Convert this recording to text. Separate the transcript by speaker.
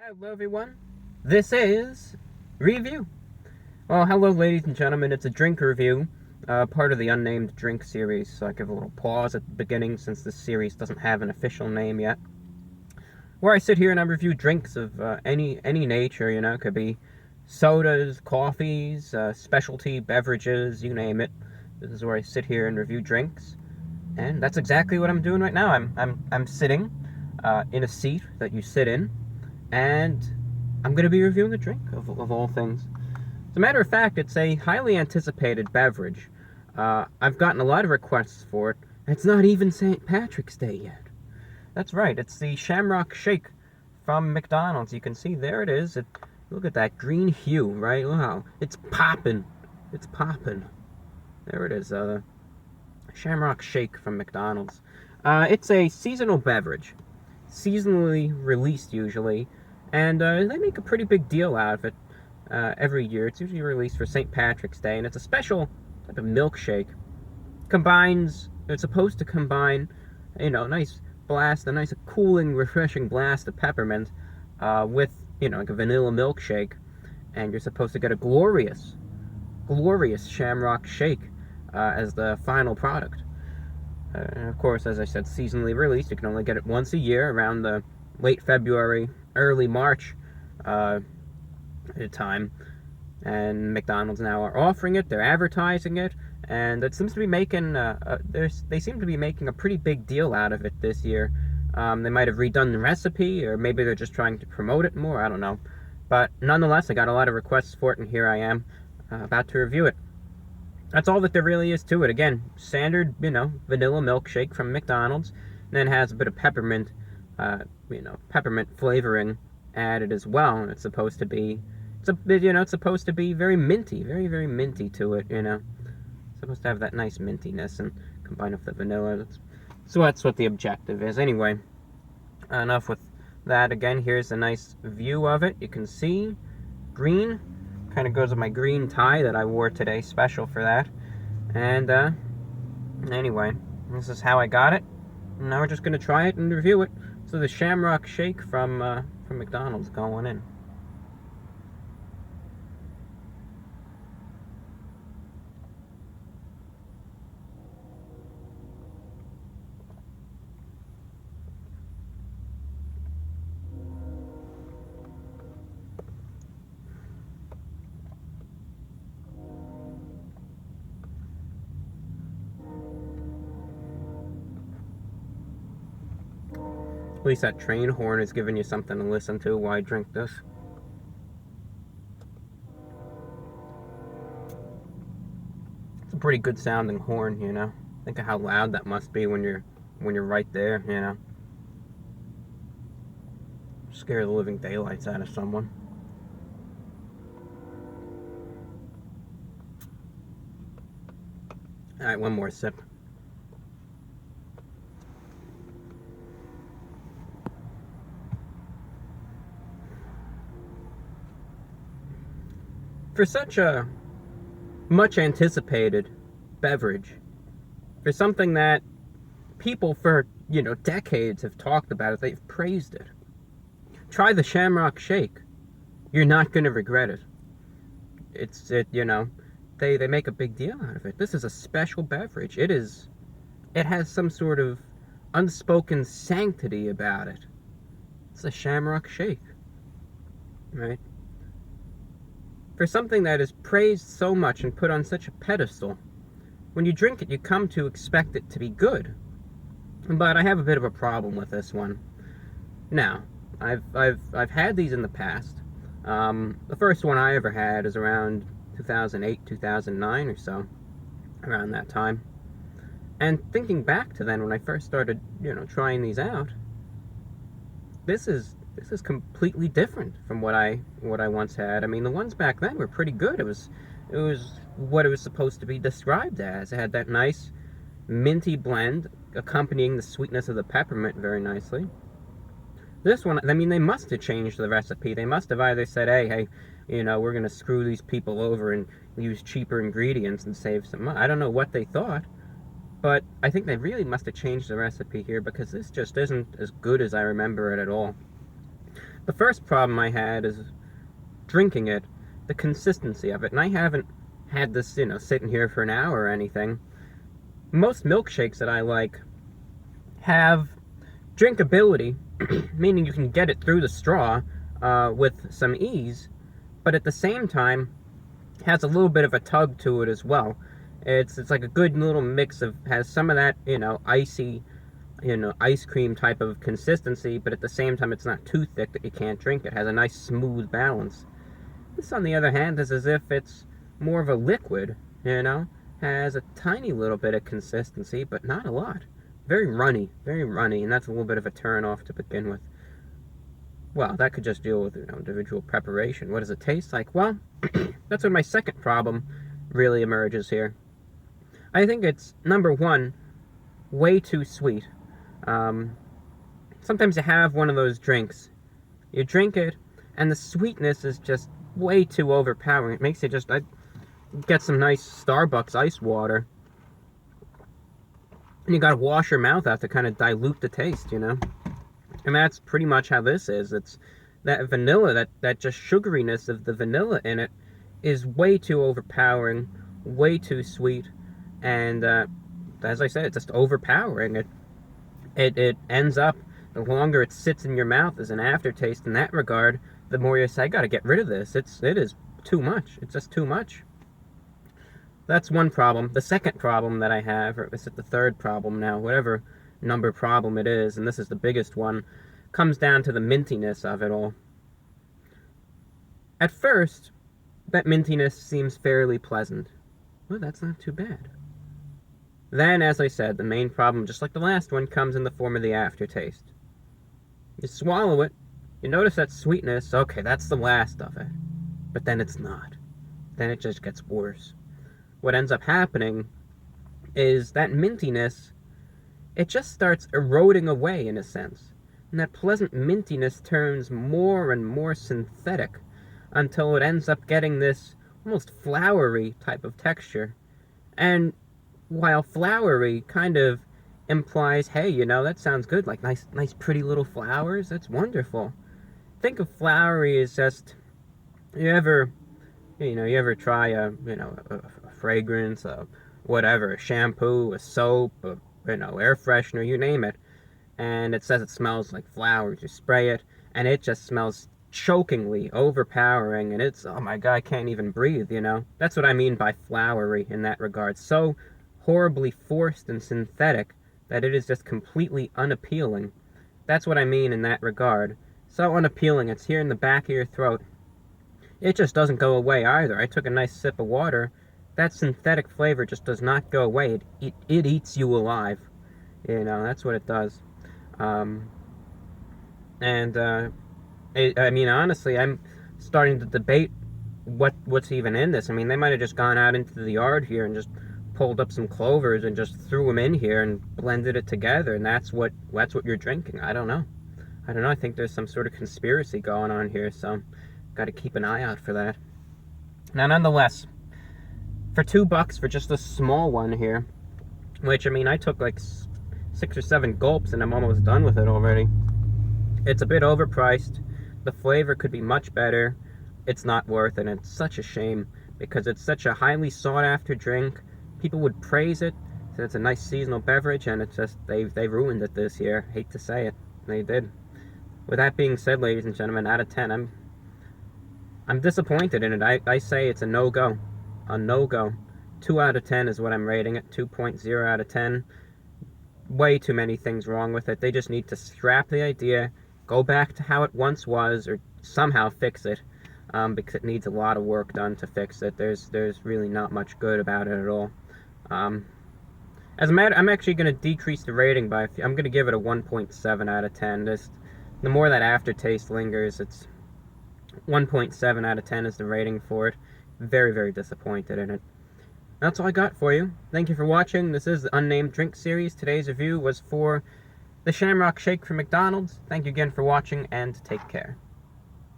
Speaker 1: Hello everyone, this is Review. Well, hello ladies and gentlemen, it's a drink review, part of the unnamed drink series, so I give a little pause at the beginning since this series doesn't have an official name yet. Where I sit here and I review drinks of any nature, it could be sodas, coffees, specialty beverages, you name it. This is where I sit here and review drinks, and that's exactly what I'm doing right now. I'm sitting in a seat that you sit in, and I'm going to be reviewing a drink, of all things. As a matter of fact, it's a highly anticipated beverage. I've gotten a lot of requests for it. It's not even St. Patrick's Day yet. That's right, it's the Shamrock Shake from McDonald's. You can see, there it is. Look at that green hue, right? Wow, it's popping. It's popping. There it is, Shamrock Shake from McDonald's. It's a seasonal beverage. Seasonally released, usually. And they make a pretty big deal out of it every year. It's usually released for St. Patrick's Day, and it's a special type of milkshake. It's supposed to combine, a nice cooling, refreshing blast of peppermint with, like a vanilla milkshake. And you're supposed to get a glorious Shamrock Shake as the final product. And of course, as I said, seasonally released. You can only get it once a year around the late February, early March time, and McDonald's now are offering it. They're advertising it, and it seems to be making they seem to be making a pretty big deal out of it this year. They might have redone the recipe, or maybe they're just trying to promote it more. I don't know, but nonetheless, I got a lot of requests for it, and here I am about to review it. That's all that there really is to it. Again, standard, vanilla milkshake from McDonald's, and then has a bit of peppermint. Peppermint flavoring added as well, and it's supposed to be very minty, very, very minty to it, It's supposed to have that nice mintiness and combine with the vanilla. So that's what the objective is. Anyway, enough with that. Again, here's a nice view of it. You can see green, kind of goes with my green tie that I wore today, special for that. And anyway, this is how I got it. Now we're just going to try it and review it. So the Shamrock Shake from McDonald's going in. At least that train horn is giving you something to listen to while I drink this. It's a pretty good sounding horn, Think of how loud that must be when you're right there, Scare the living daylights out of someone. Alright, one more sip. For such a much anticipated beverage, for something that people for, decades have talked about it, they've praised it. Try the Shamrock Shake. You're not going to regret it. They make a big deal out of it. This is a special beverage. It has some sort of unspoken sanctity about it. It's a Shamrock Shake, right? For something that is praised so much and put on such a pedestal, when you drink it, you come to expect it to be good. But I have a bit of a problem with this one. Now, I've had these in the past. The first one I ever had is around 2008, 2009 or so, around that time. And thinking back to then, when I first started, trying these out, this is completely different from what I once had. I mean, the ones back then were pretty good. It was what it was supposed to be described as. It had that nice minty blend accompanying the sweetness of the peppermint very nicely. This one, I mean, they must have changed the recipe. They must have either said, hey, we're going to screw these people over and use cheaper ingredients and save some money. I don't know what they thought, but I think they really must have changed the recipe here, because this just isn't as good as I remember it at all. The first problem I had is drinking it, the consistency of it, and I haven't had this, sitting here for an hour or anything. Most milkshakes that I like have drinkability, meaning you can get it through the straw with some ease, but at the same time has a little bit of a tug to it as well. It's like a good little mix of, has some of that, icy, ice cream type of consistency, but at the same time it's not too thick that you can't drink it. It has a nice smooth balance. This, on the other hand, is as if it's more of a liquid, has a tiny little bit of consistency, but not a lot. Very runny, and that's a little bit of a turn off to begin with. Well, that could just deal with, individual preparation. What does it taste like? Well, that's when my second problem really emerges here. I think it's, number one, way too sweet. Sometimes you have one of those drinks, you drink it, and the sweetness is just way too overpowering. It makes you just, I get some nice Starbucks ice water, and you gotta wash your mouth out to kind of dilute the taste, And that's pretty much how this is. It's that vanilla, that just sugariness of the vanilla in it is way too overpowering, way too sweet, and as I said, it's just overpowering. It ends up, the longer it sits in your mouth as an aftertaste in that regard, the more you say, I gotta get rid of this. It is too much. It's just too much. That's one problem. The second problem that I have, or is it the third problem now, whatever number problem it is, and this is the biggest one, comes down to the mintiness of it all. At first, that mintiness seems fairly pleasant. Well, that's not too bad. Then, as I said, the main problem, just like the last one, comes in the form of the aftertaste. You swallow it, you notice that sweetness, okay, that's the last of it. But then it's not. Then it just gets worse. What ends up happening is that mintiness, it just starts eroding away in a sense. And that pleasant mintiness turns more and more synthetic until it ends up getting this almost flowery type of texture. And while flowery kind of implies, hey, that sounds good, like nice pretty little flowers, that's wonderful. Think of flowery as just, you ever try a fragrance, whatever, a shampoo, a soap, air freshener, you name it, and it says it smells like flowers. You spray it, and it just smells chokingly overpowering, and it's, oh my god, I can't even breathe, That's what I mean by flowery in that regard. So horribly forced and synthetic that it is just completely unappealing. That's what I mean in that regard. So unappealing, it's here in the back of your throat. It just doesn't go away either. I took a nice sip of water. That synthetic flavor just does not go away. It eats you alive. That's what it does. I mean, honestly, I'm starting to debate what's even in this. I mean, they might have just gone out into the yard here and just pulled up some clovers and just threw them in here and blended it together, and that's what you're drinking. I don't know. I think there's some sort of conspiracy going on here, so got to keep an eye out for that. Now, nonetheless, for $2 for just a small one here, which, I mean, I took like 6 or 7 gulps and I'm almost done with it already. It's a bit overpriced. The flavor could be much better. It's not worth it, and it's such a shame because it's such a highly sought after drink. People would praise it. So it's a nice seasonal beverage, and it's just, they've ruined it this year. Hate to say it. They did. With that being said, ladies and gentlemen, out of 10, I'm disappointed in it. I say it's a no-go. A no-go. 2 out of 10 is what I'm rating it. 2.0 out of 10. Way too many things wrong with it. They just need to scrap the idea, go back to how it once was, or somehow fix it, because it needs a lot of work done to fix it. There's really not much good about it at all. As a matter, I'm actually going to decrease the rating by, I'm going to give it a 1.7 out of 10. The more that aftertaste lingers, it's 1.7 out of 10 is the rating for it. Very, very disappointed in it. That's all I got for you. Thank you for watching. This is the Unnamed Drink Series. Today's review was for the Shamrock Shake from McDonald's. Thank you again for watching, and take care.